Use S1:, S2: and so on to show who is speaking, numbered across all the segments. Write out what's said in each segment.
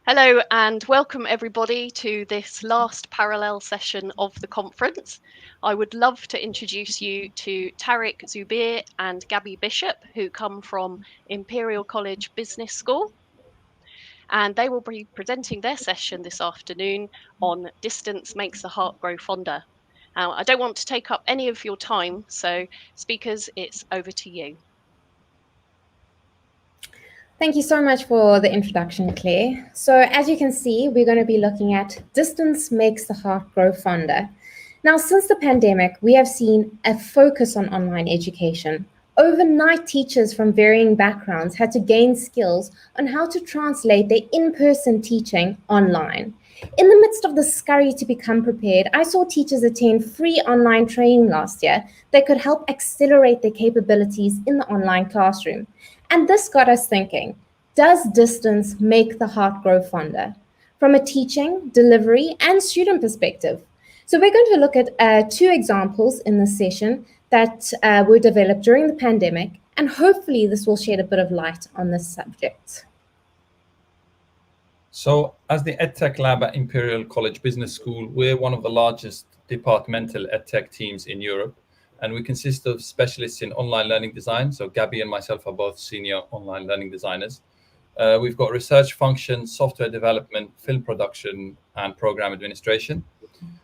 S1: Hello and welcome everybody to this last parallel session of the conference. I would love to introduce you to Tarek, Zoubir and Gabby Bishop, who come from Imperial College Business School. And they will be presenting their session this afternoon on Distance Makes the Heart Grow Fonder. I don't want to take up any of your time, so speakers, it's over to you.
S2: Thank you so much for the introduction, Claire. So as you can see, we're going to be looking at Distance Makes the Heart Grow Fonder. Now, since the pandemic, we have seen a focus on online education. Overnight, teachers from varying backgrounds had to gain skills on how to translate their in-person teaching online. In the midst of the scurry to become prepared, I saw teachers attend free online training last year that could help accelerate their capabilities in the online classroom. And this got us thinking, does distance make the heart grow fonder? From a teaching, delivery, and student perspective. So we're going to look at two examples in this session that were developed during the pandemic, and hopefully this will shed a bit of light on this subject.
S3: So as the EdTech Lab at Imperial College Business School, we're one of the largest departmental EdTech teams in Europe, and we consist of specialists in online learning design. So Gabby and myself are both senior online learning designers. We've got research function, software development, film production, and program administration.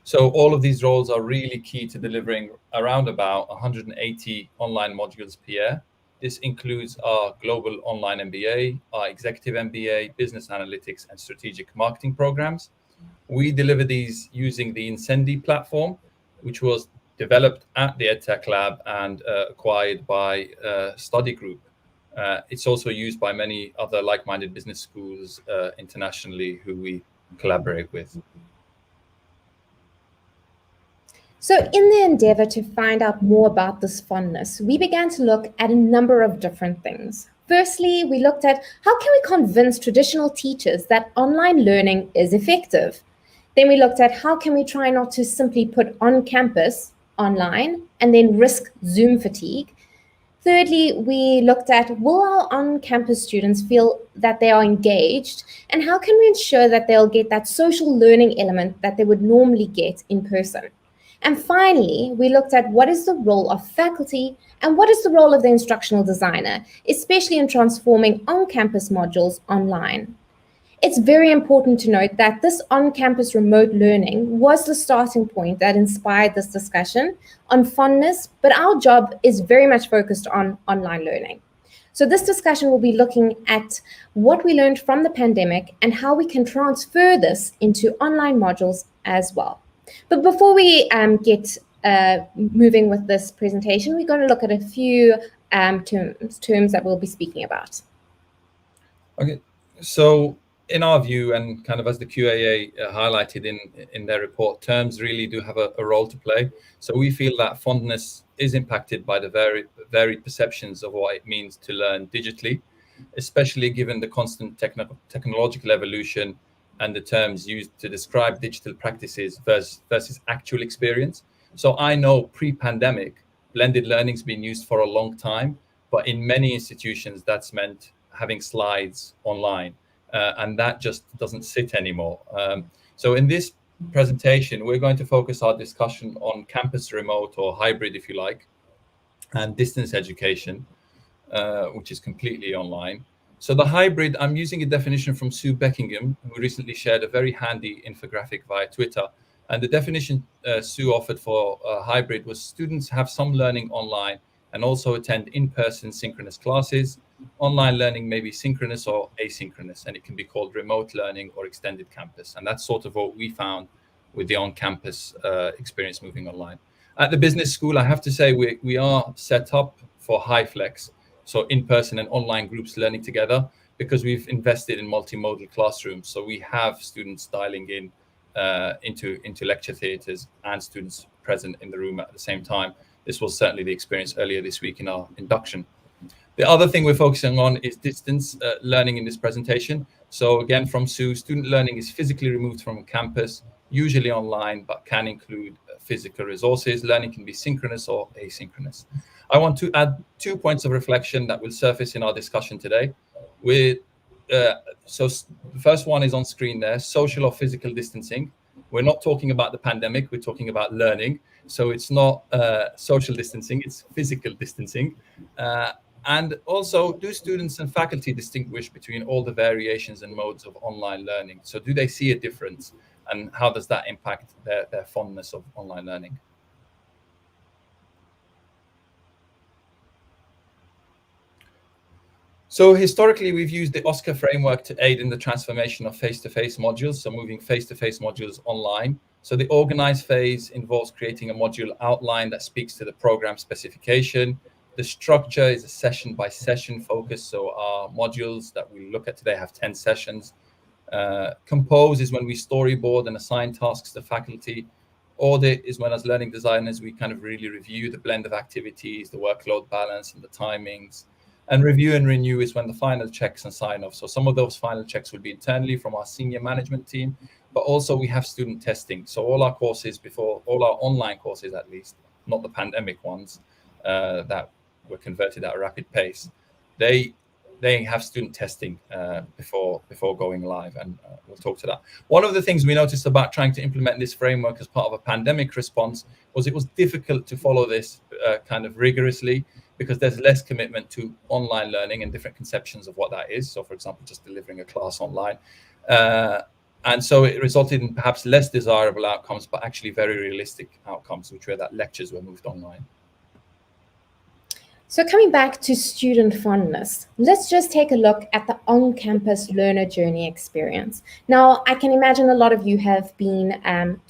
S3: So all of these roles are really key to delivering around about 180 online modules per year. This includes our global online MBA, our executive MBA, business analytics, and strategic marketing programs. We deliver these using the Incendi platform, which was developed at the EdTech Lab and acquired by Study Group. It's also used by many other like-minded business schools internationally who we collaborate with.
S2: So in the endeavor to find out more about this fondness, we began to look at a number of different things. Firstly, we looked at how can we convince traditional teachers that online learning is effective? Then we looked at how can we try not to simply put on campus online and then risk Zoom fatigue. Thirdly, we looked at will our on-campus students feel that they are engaged, and how can we ensure that they'll get that social learning element that they would normally get in person? And finally, we looked at what is the role of faculty and what is the role of the instructional designer, especially in transforming on-campus modules online. It's very important to note that this on-campus remote learning was the starting point that inspired this discussion on fondness, but our job is very much focused on online learning. So this discussion will be looking at what we learned from the pandemic and how we can transfer this into online modules as well. But before we get moving with this presentation, we're going to look at a few terms that we'll be speaking about.
S3: Okay, so in our view, and kind of as the QAA highlighted in their report, terms really do have a role to play. So we feel that fondness is impacted by the varied perceptions of what it means to learn digitally, especially given the constant technological evolution and the terms used to describe digital practices versus actual experience. So I know pre-pandemic, blended learning's been used for a long time, but in many institutions, that's meant having slides online. And that just doesn't sit anymore. So in this presentation, we're going to focus our discussion on campus remote or hybrid, if you like, and distance education, which is completely online. So the hybrid, I'm using a definition from Sue Beckingham, who recently shared a very handy infographic via Twitter. And the definition Sue offered for hybrid was students have some learning online and also attend in-person synchronous classes. Online learning may be synchronous or asynchronous, and it can be called remote learning or extended campus. And that's sort of what we found with the on-campus experience moving online. At the business school, I have to say we are set up for high flex, so in-person and online groups learning together, because we've invested in multimodal classrooms. So we have students dialing in into lecture theatres and students present in the room at the same time. This was certainly the experience earlier this week in our induction. The other thing we're focusing on is distance learning in this presentation. So again, from Sue, student learning is physically removed from campus, usually online, but can include physical resources. Learning can be synchronous or asynchronous. I want to add 2 points of reflection that will surface in our discussion today. We're the first one is on screen there, social or physical distancing. We're not talking about the pandemic, we're talking about learning. So it's not social distancing, it's physical distancing. And also, do students and faculty distinguish between all the variations and modes of online learning? So do they see a difference? And how does that impact their fondness of online learning? So historically, we've used the OSCAR framework to aid in the transformation of face-to-face modules, so moving face-to-face modules online. So the organized phase involves creating a module outline that speaks to the program specification. The structure is a session-by-session focus, so our modules that we look at today have 10 sessions. Compose is when we storyboard and assign tasks to faculty. Audit is when, as learning designers, we kind of really review the blend of activities, the workload balance, and the timings. And review and renew is when the final checks and sign off. So some of those final checks will be internally from our senior management team, but also we have student testing. So all our courses all our online courses, at least, not the pandemic ones that were converted at a rapid pace, they have student testing before going live, and we'll talk to that. One of the things we noticed about trying to implement this framework as part of a pandemic response was it was difficult to follow this kind of rigorously, because there's less commitment to online learning and different conceptions of what that is. So, for example, just delivering a class online. And so it resulted in perhaps less desirable outcomes, but actually very realistic outcomes, which were that lectures were moved online.
S2: So coming back to student fondness, let's just take a look at the on-campus learner journey experience. Now, I can imagine a lot of you have been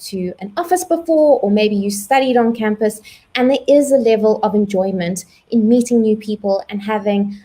S2: to an office before, or maybe you studied on campus, and there is a level of enjoyment in meeting new people and having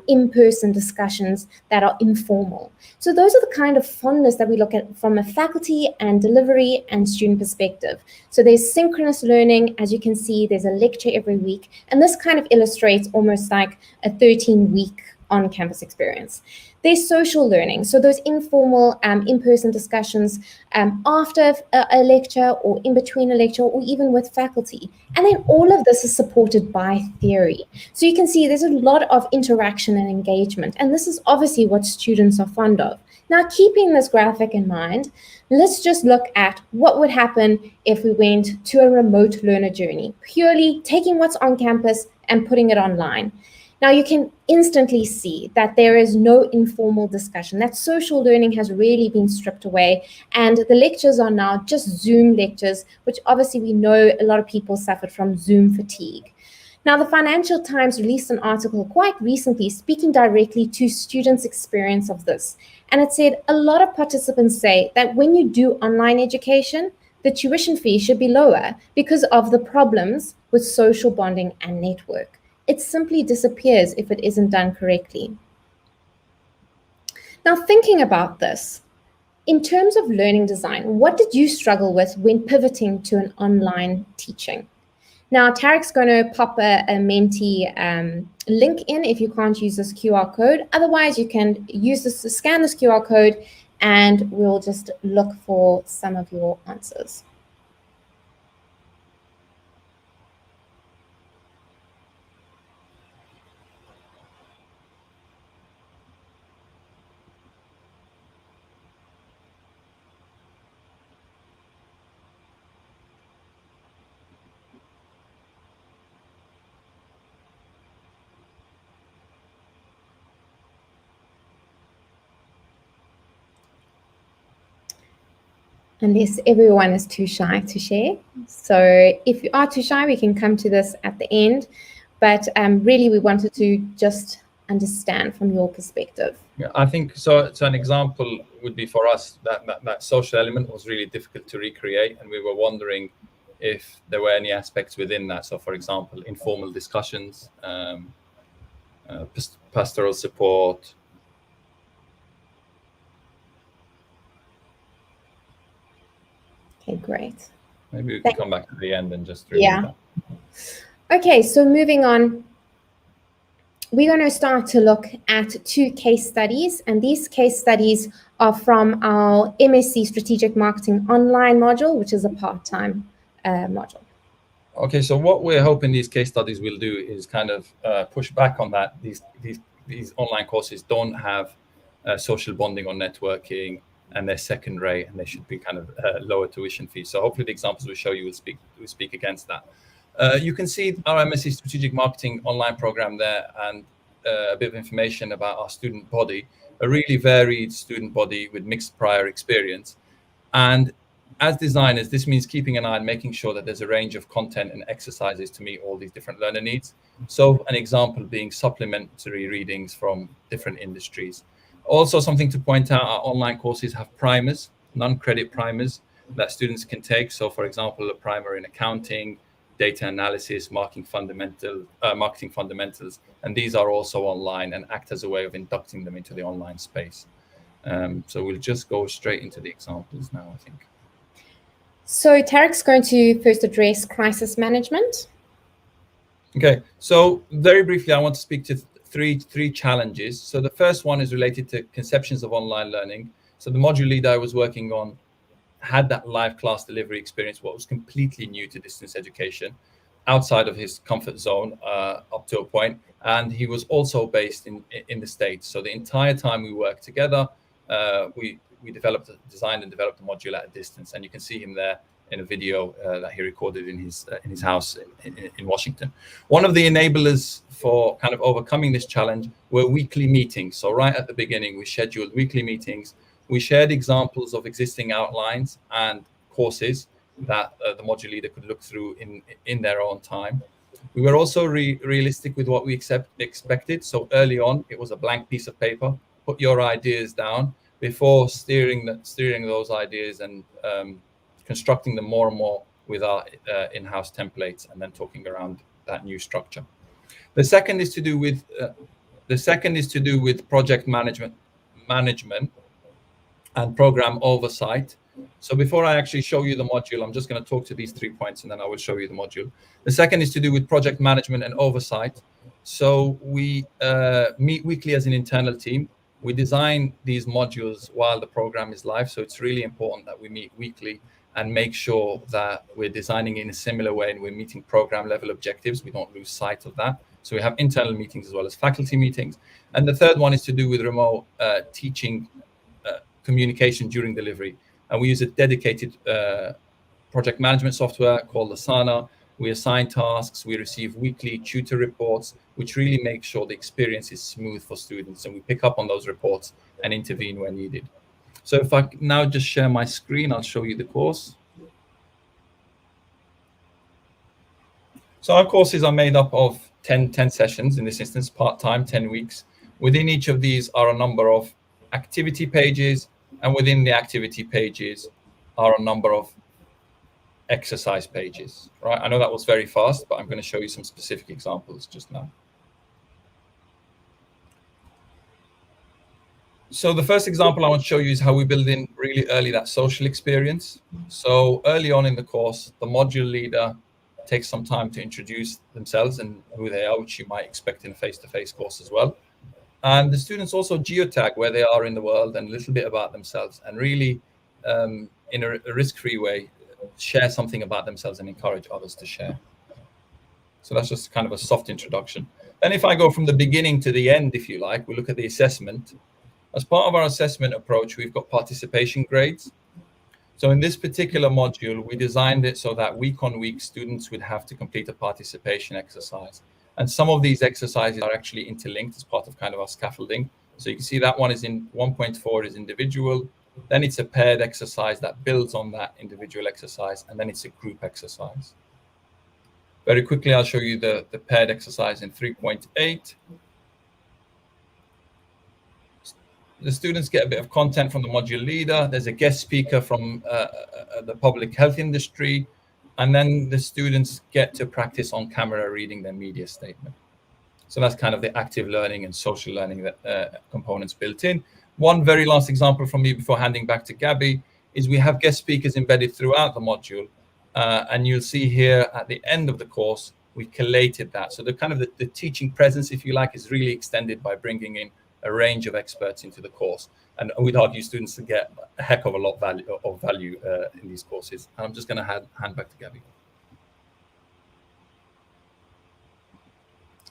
S2: in-person discussions that are informal. So those are the kind of fondness that we look at from a faculty and delivery and student perspective. So there's synchronous learning. As you can see, there's a lecture every week, and this kind of illustrates almost like a 13-week on-campus experience. There's social learning, so those informal in-person discussions after a lecture or in between a lecture or even with faculty. And then all of this is supported by theory. So you can see there's a lot of interaction and engagement, and this is obviously what students are fond of. Now, keeping this graphic in mind, let's just look at what would happen if we went to a remote learner journey, purely taking what's on campus and putting it online. Now, you can instantly see that there is no informal discussion. That social learning has really been stripped away, and the lectures are now just Zoom lectures, which obviously we know a lot of people suffered from Zoom fatigue. Now, the Financial Times released an article quite recently speaking directly to students' experience of this. And it said a lot of participants say that when you do online education, the tuition fee should be lower because of the problems with social bonding and network. It simply disappears if it isn't done correctly. Now, thinking about this, in terms of learning design, what did you struggle with when pivoting to an online teaching? Now, Tarek's going to pop a Menti link in if you can't use this QR code. Otherwise, you can use this to scan this QR code, and we'll just look for some of your answers. Unless everyone is too shy to share. So if you are too shy, we can come to this at the end. But really, we wanted to just understand from your perspective.
S3: Yeah, I think so. So an example would be for us that social element was really difficult to recreate, and we were wondering if there were any aspects within that. So, for example, informal discussions, pastoral support.
S2: Okay, great.
S3: Maybe we can come back to the end and just review that.
S2: Okay, so moving on, we're going to start to look at 2 case studies, and these case studies are from our MSc Strategic Marketing online module, which is a part-time module.
S3: Okay, so what we're hoping these case studies will do is kind of push back on that. These online courses don't have social bonding or networking, and they're second rate, and they should be kind of lower tuition fees. So hopefully the examples we show you will speak against that. You can see our MSc Strategic Marketing online program there, and a bit of information about our student body, a really varied student body with mixed prior experience. And as designers, this means keeping an eye on making sure that there's a range of content and exercises to meet all these different learner needs. So an example being supplementary readings from different industries. Also, something to point out, our online courses have primers, non-credit primers that students can take. So for example, a primer in accounting, data analysis, marketing fundamentals, and these are also online and act as a way of inducting them into the online space. So we'll just go straight into the examples now, I think.
S2: So Tarek's going to first address crisis management.
S3: Okay, so very briefly, I want to speak to three challenges. So the first one is related to conceptions of online learning. So the module leader I was working on had that live class delivery experience, what was completely new to distance education, outside of his comfort zone up to a point. And he was also based in the States. So the entire time we worked together, we designed and developed a module at a distance. And you can see him there in a video that he recorded in his house in Washington. One of the enablers for kind of overcoming this challenge were weekly meetings. So right at the beginning, we scheduled weekly meetings. We shared examples of existing outlines and courses that the module leader could look through in their own time. We were also realistic with what we expected. So early on, it was a blank piece of paper. Put your ideas down before steering those ideas and constructing them more and more with our in-house templates, and then talking around that new structure. The second is to do with project management and program oversight. So before I actually show you the module, I'm just going to talk to these 3 points, and then I will show you the module. The second is to do with project management and oversight. So we meet weekly as an internal team. We design these modules while the program is live. So it's really important that we meet weekly and make sure that we're designing in a similar way and we're meeting program level objectives. We don't lose sight of that. So we have internal meetings as well as faculty meetings. And the third one is to do with remote teaching communication during delivery. And we use a dedicated project management software called Asana. We assign tasks, we receive weekly tutor reports, which really make sure the experience is smooth for students. And we pick up on those reports and intervene where needed. So if I now just share my screen, I'll show you the course. So our courses are made up of 10 sessions, in this instance, part-time, 10 weeks. Within each of these are a number of activity pages, and within the activity pages are a number of exercise pages, right? I know that was very fast, but I'm going to show you some specific examples just now. So the first example I want to show you is how we build in really early that social experience. So early on in the course, the module leader takes some time to introduce themselves and who they are, which you might expect in a face-to-face course as well. And the students also geotag where they are in the world and a little bit about themselves, and really, in a risk-free way, share something about themselves and encourage others to share. So that's just kind of a soft introduction. Then if I go from the beginning to the end, if you like, we look at the assessment. As part of our assessment approach, we've got participation grades. So in this particular module, we designed it so that week on week, students would have to complete a participation exercise. And some of these exercises are actually interlinked as part of kind of our scaffolding. So you can see that one is in 1.4 is individual. Then it's a paired exercise that builds on that individual exercise. And then it's a group exercise. Very quickly, I'll show you the paired exercise in 3.8. The students get a bit of content from the module leader. There's a guest speaker from the public health industry. And then the students get to practice on camera reading their media statement. So that's kind of the active learning and social learning that components built in. One very last example from me before handing back to Gabby is we have guest speakers embedded throughout the module. And you'll see here at the end of the course, we collated that. So the kind of the teaching presence, if you like, is really extended by bringing in a range of experts into the course. And we'd argue students to get a heck of a lot of value in these courses. And I'm just going to hand back to Gabby.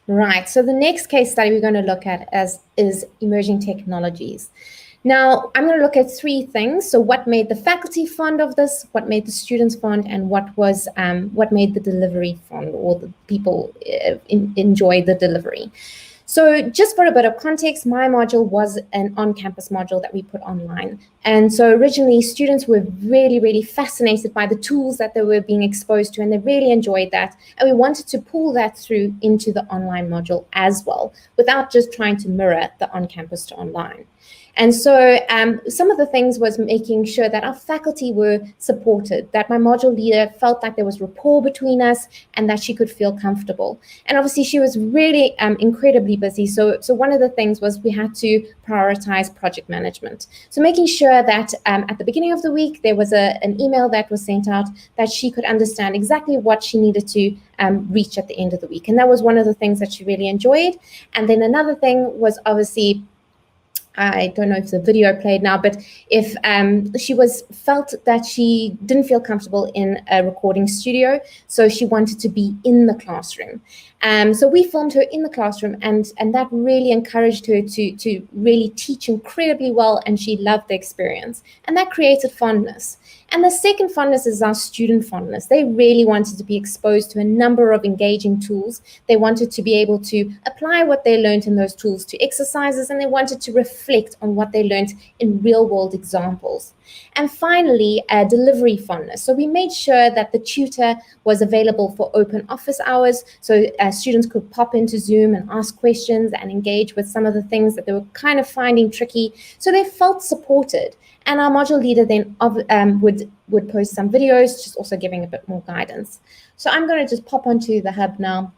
S2: Right. So the next case study we're going to look at is emerging technologies. Now, I'm going to look at three things. So what made the faculty fond of this, what made the students fond, and what made the delivery fond, or the people enjoy the delivery. So just for a bit of context, my module was an on-campus module that we put online. And so originally students were really, really fascinated by the tools that they were being exposed to, and they really enjoyed that. And we wanted to pull that through into the online module as well, without just trying to mirror the on-campus to online. And so some of the things was making sure that our faculty were supported, that my module leader felt like there was rapport between us and that she could feel comfortable. And obviously she was really incredibly busy. So one of the things was we had to prioritize project management. So making sure that at the beginning of the week, there was an email that was sent out that she could understand exactly what she needed to reach at the end of the week. And that was one of the things that she really enjoyed. And then another thing was obviously, I don't know if the video played now, but if she felt that she didn't feel comfortable in a recording studio, so she wanted to be in the classroom. So we filmed her in the classroom, and that really encouraged her to really teach incredibly well, and she loved the experience. And that created fondness. And the second fondness is our student fondness. They really wanted to be exposed to a number of engaging tools. They wanted to be able to apply what they learned in those tools to exercises, and they wanted to reflect on what they learned in real-world examples. And finally, delivery fondness. So we made sure that the tutor was available for open office hours, so students could pop into Zoom and ask questions and engage with some of the things that they were kind of finding tricky. So they felt supported. And our module leader then would post some videos, just also giving a bit more guidance. So I'm going to just pop onto the hub now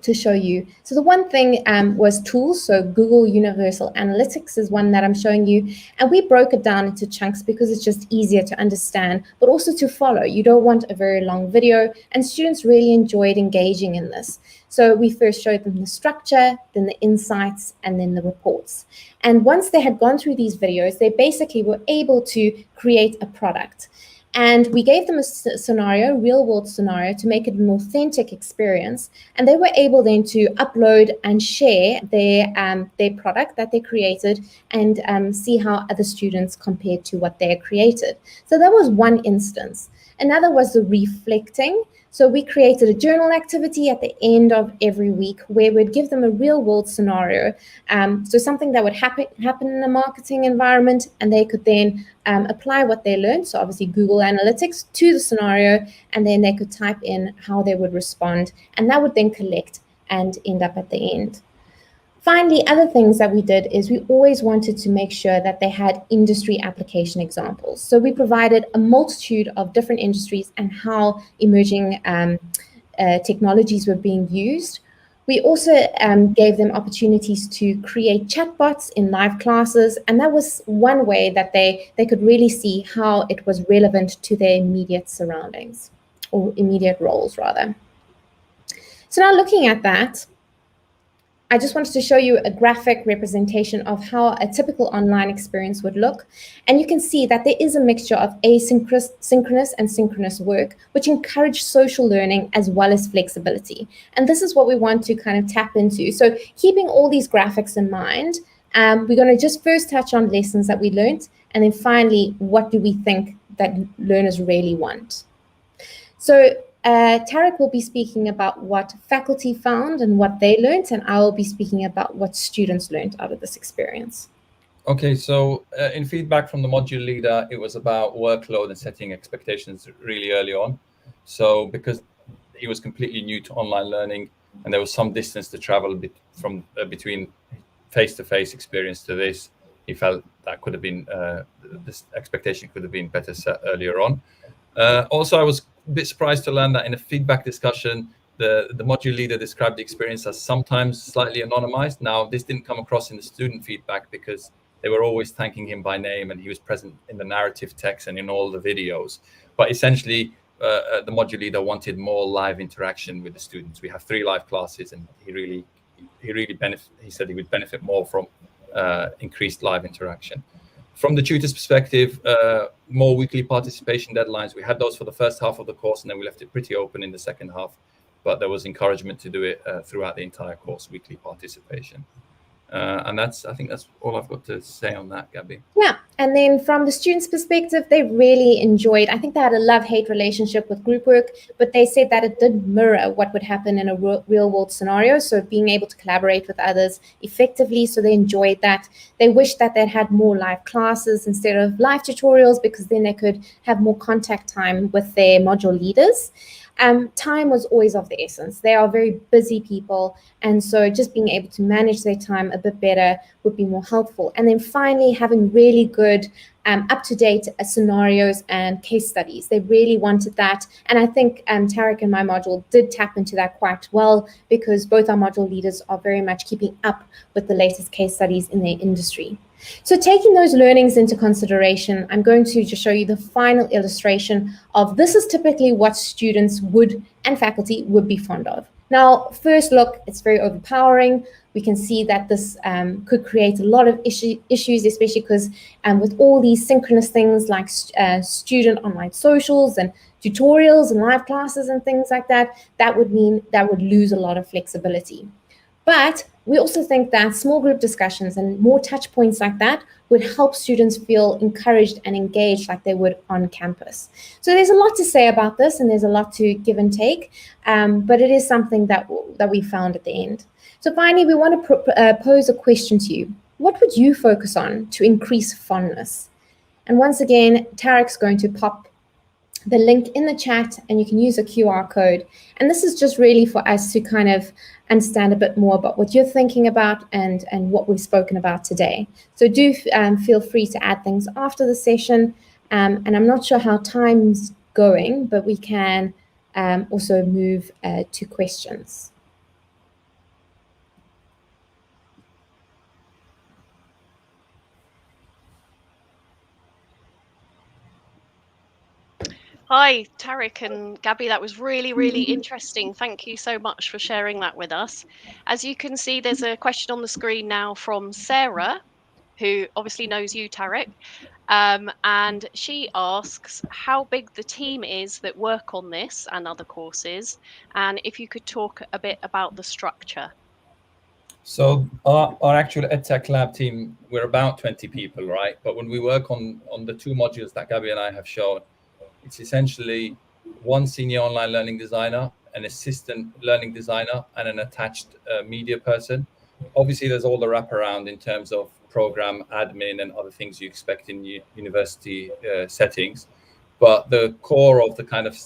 S2: to show you. So the one thing was tools. So Google Universal Analytics is one that I'm showing you. And we broke it down into chunks because it's just easier to understand, but also to follow. You don't want a very long video. And students really enjoyed engaging in this. So we first showed them the structure, then the insights, and then the reports. And once they had gone through these videos, they basically were able to create a product. And we gave them a scenario, real-world scenario, to make it an authentic experience. And they were able then to upload and share their product that they created and see how other students compared to what they had created. So that was one instance. Another was the reflecting. So we created a journal activity at the end of every week where we'd give them a real-world scenario. So something that would happen in a marketing environment, and they could then apply what they learned, so obviously Google Analytics, to the scenario, and then they could type in how they would respond, and that would then collect and end up at the end. Finally, other things that we did is we always wanted to make sure that they had industry application examples. So we provided a multitude of different industries and how emerging technologies were being used. We also gave them opportunities to create chatbots in live classes, and that was one way that they could really see how it was relevant to their immediate surroundings, or immediate roles rather. So now looking at that, I just wanted to show you a graphic representation of how a typical online experience would look. And you can see that there is a mixture of asynchronous and synchronous work, which encourage social learning as well as flexibility. And this is what we want to kind of tap into. So keeping all these graphics in mind, we're going to just first touch on lessons that we learned. And then finally, what do we think that learners really want? So Tarek will be speaking about what faculty found and what they learned, and I will be speaking about what students learned out of this experience.
S3: Okay, so in feedback from the module leader, it was about workload and setting expectations really early on. So because he was completely new to online learning and there was some distance to travel from between face-to-face experience to this, he felt that could have been, this expectation could have been better set earlier on. Also, I was a bit surprised to learn that in a feedback discussion, the module leader described the experience as sometimes slightly anonymized. Now, this didn't come across in the student feedback because they were always thanking him by name and he was present in the narrative text and in all the videos. But essentially, the module leader wanted more live interaction with the students. We have 3 live classes, and he said he would benefit more from increased live interaction. From the tutor's perspective, more weekly participation deadlines. We had those for the first half of the course, and then we left it pretty open in the second half. but there was encouragement to do it throughout the entire course, weekly participation. And I think that's all I've got to say on that, Gabby.
S2: Yeah, and then from the students' perspective, they really enjoyed. I think they had a love-hate relationship with group work, but they said that it did mirror what would happen in a real-world scenario. So being able to collaborate with others effectively, so they enjoyed that. They wished that they'd had more live classes instead of live tutorials, because then they could have more contact time with their module leaders. Time was always of the essence. They are very busy people, and so just being able to manage their time a bit better would be more helpful. And then finally, having really good up-to-date scenarios and case studies. They really wanted that. And I think Tarek and my module did tap into that quite well, because both our module leaders are very much keeping up with the latest case studies in their industry. So taking those learnings into consideration, I'm going to just show you the final illustration of this is typically what students would and faculty would be fond of. Now, first look, it's very overpowering. We can see that this could create a lot of issues, especially because with all these synchronous things like student online socials and tutorials and live classes and things like that, that would mean that would lose a lot of flexibility. But we also think that small group discussions and more touch points like that would help students feel encouraged and engaged like they would on campus. So there's a lot to say about this, and there's a lot to give and take, but it is something that we found at the end. So finally, we want to pose a question to you. What would you focus on to increase fondness? And once again, Tarek's going to pop the link in the chat, and you can use a QR code. And this is just really for us to kind of understand a bit more about what you're thinking about and what we've spoken about today. So do feel free to add things after the session. And I'm not sure how time's going, but we can also move to questions.
S1: Hi, Tarek and Gabby. That was really, really interesting. Thank you so much for sharing that with us. As you can see, there's a question on the screen now from Sarah, who obviously knows you, Tarek. And she asks how big the team is that work on this and other courses, and if you could talk a bit about the structure.
S3: So our actual EdTech lab team, we're about 20 people, right? But when we work on the two modules that Gabby and I have shown, it's essentially one senior online learning designer, an assistant learning designer, and an attached media person. Obviously, there's all the wraparound in terms of program admin and other things you expect in university settings. But the core of the kind of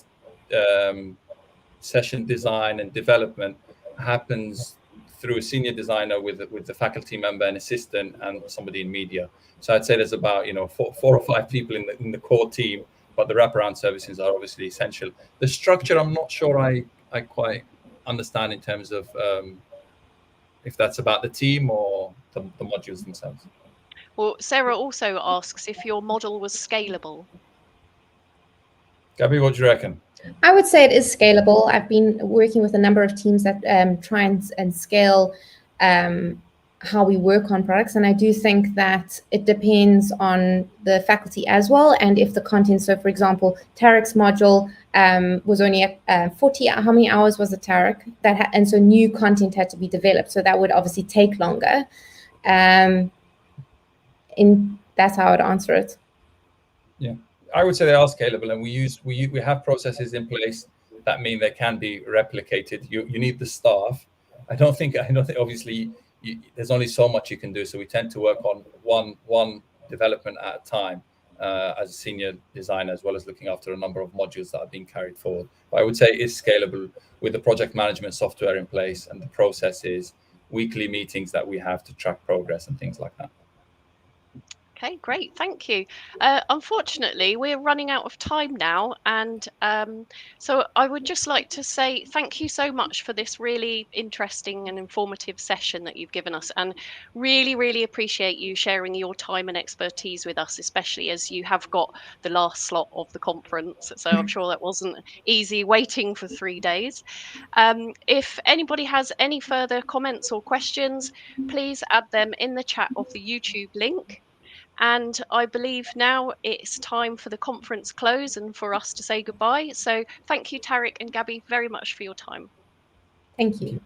S3: session design and development happens through a senior designer with the faculty member, an assistant, and somebody in media. So I'd say there's about four or five people in the core team. But the wraparound services are obviously essential. The structure, I'm not sure I quite understand in terms of if that's about the team or the modules themselves.
S1: Well, Sarah also asks if your model was scalable.
S3: Gabby, what do you reckon?
S2: I would say it is scalable. I've been working with a number of teams that try and scale how we work on products. And I do think that it depends on the faculty as well. And if the content, so for example, Tarek's module was only 40, how many hours was it, Tarek? And so new content had to be developed. So that would obviously take longer. That's how I would answer it.
S3: Yeah, I would say they are scalable, and we have processes in place that mean they can be replicated. You need the staff. I don't think obviously there's only so much you can do. So we tend to work on one development at a time as a senior designer, as well as looking after a number of modules that are being carried forward. But I would say it is scalable with the project management software in place and the processes, weekly meetings that we have to track progress and things like that.
S1: Okay, great, thank you. Unfortunately, we're running out of time now, and so I would just like to say thank you so much for this really interesting and informative session that you've given us, and really, really appreciate you sharing your time and expertise with us, especially as you have got the last slot of the conference. So I'm sure that wasn't easy waiting for 3 days. If anybody has any further comments or questions, please add them in the chat of the YouTube link. And I believe now it's time for the conference close and for us to say goodbye. So thank you, Tarek and Gabby, very much for your time.
S2: Thank you.